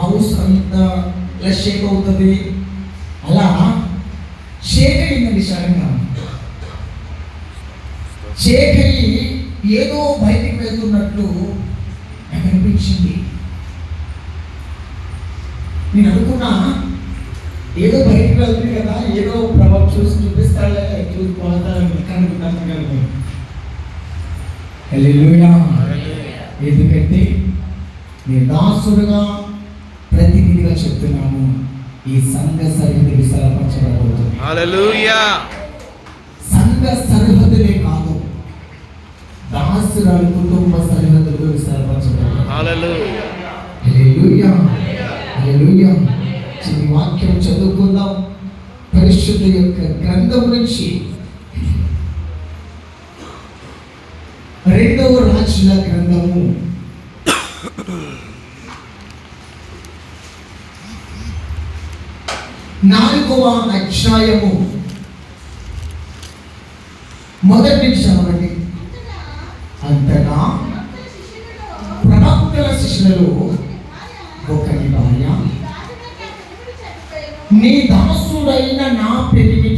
House అంతా ఇలా షేక్ అవుతుంది. అలా షేక్ అయిందండి. సడన్గా షేక్ అయ్యి ఏదో బయటికి వెళ్తున్నట్లు నాకు అనిపించింది. నేను అనుకున్నా ఏదో బయటికి వెళ్తుంది కదా, ఏదో ప్రభావం చూపిస్తాడే, చూసిపోతాను. హల్లెలూయా. ఎందుకంటే నేను దాసుడుగా ప్రతినిధిగా చెప్తున్నాను, ఈ సంఘ సరిహద్దు విశాలపరచబడబోతుంది. హల్లెలూయా. సంఘ సరిహద్దులే కాదు, దాసురాలు కుటుంబ సరిహద్దులు విశాలపరచబడబోతుంది. హల్లెలూయా. హల్లెలూయా. హల్లెలూయా. ఈ వాక్యం చదువుకుందాం. పరిశుద్ధ యొక్క గ్రంథం నుంచి 2వ రాజుల గ్రంథము 4వ అధ్యాయము 1 చదవండి. అంతటా ప్రవక్తల శిష్యులలో ఒకరి భార్య, నీ దాసుడైన నా పెరిగిన